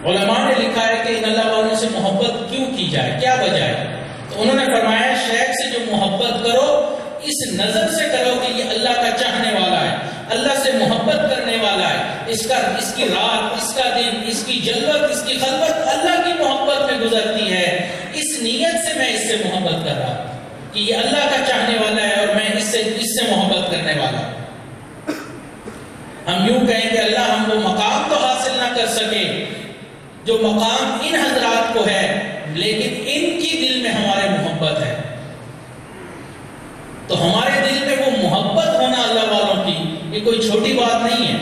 علماء نے لکھا ہے کہ ان اللہ والوں سے محبت کیوں کی جائے، کیا وجہ ہے؟ تو انہوں نے فرمایا شیخ سے جو محبت کرو اس نظر سے کرو کہ یہ اللہ کا چاہنے والا ہے، اللہ سے محبت کرنے والا ہے، اس کی رات، اس کا دن، اس کی جلوت، اس کی خلوت اللہ کی محبت میں گزرتی ہے، اس نیت سے میں اس سے محبت کر رہا ہوں کہ یہ اللہ کا چاہنے والا ہے اور میں اس سے محبت کرنے والا ہوں۔ ہم یوں کہیں کہ اللہ ہم وہ مقام تو حاصل نہ کر سکے جو مقام ان حضرات کو ہے، لیکن ان کی دل میں ہمارے محبت ہے، تو ہمارے دل میں وہ محبت ہونا اللہ والوں کی یہ کوئی چھوٹی بات نہیں ہے۔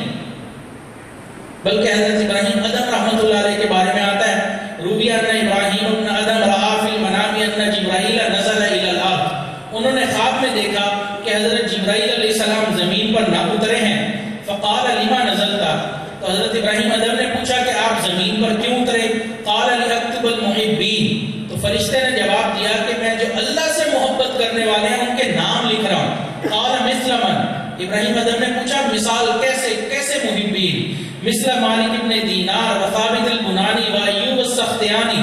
بلکہ حضرت ابراہیم ادم رحمۃ اللہ علیہ کے بارے میں آتا ہے، روی ان ابراہیم ابن ادم رآ فی المنام ان جبرائیل نزل الی الارض، انہوں نے خواب میں دیکھا کہ حضرت جبرائیل علیہ السلام زمین پر نہ اترے ہیں، فقال لما نزلتا، تو حضرت ابراہیم ادم نے پوچھا کہ آپ زمین پر کیوں اترے؟ قال لأکتب المحبین، تو فرشتے نے جواب دیا کہ میں جو اللہ سے محبت کرنے والے ہیں ان کے نام لکھ رہا ہوں۔ قال مثل من، ابراہیم ادم نے پوچھا مثال کیسے محبین؟ مثل مالک ابن دینار و ثابت البنانی و ایوب السختیانی،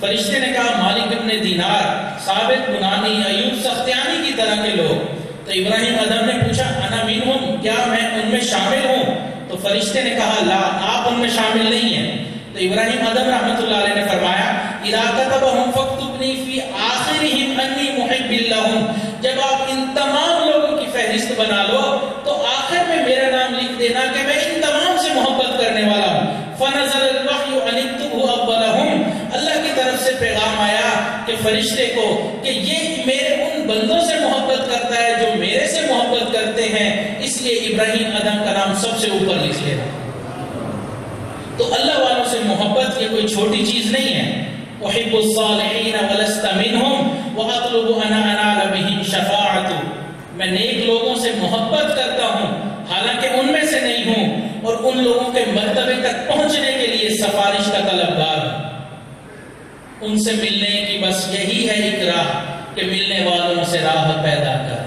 فرشتے نے کہا مالک ابن دینار، ثابت بنانی، ایوب سختیانی کی طرح کے لوگ۔ تو ابراہیم ادم نے پوچھا انا منہم، کیا میں ان میں شامل ہوں؟ تو فرشتے نے کہا لا، آپ ان میں شامل نہیں ہیں۔ تو ابراہیم ادم رحمۃ اللہ علیہ نے فرمایا اذا كتبهم فاكتبني في آخرهم انی محب لهم، جب آپ ان تمام لوگوں کی فہرست بنا لو تو آخر میں میرا نام لکھ دینا کہ میں ان تمام سے محبت کرنے والا ہوں۔ فنزل الوحی ان اکتبه اولهم، اللہ کی طرف سے پیغام آیا کہ فرشتے کو کہ یہ میرے ان بندوں سے محبت کرتا ہے جو میرے سے محبت کرتے ہیں، اس لیے ابراہیم ادم کا نام سب سے اوپر لکھ لینا۔ تو اللہ والوں سے محبت یہ کوئی چھوٹی چیز نہیں ہے۔ احب الصالحین ولست منہم واطلب ان انال بہم شفاعت، میں نیک لوگوں سے محبت کرتا ہوں حالانکہ ان میں سے نہیں ہوں، اور ان لوگوں کے مرتبے تک پہنچنے کے لیے سفارش کا طلبگار ہوں۔ ان سے ملنے کی بس یہی ہے ایک راہ کہ ملنے والوں سے راہ پیدا کر۔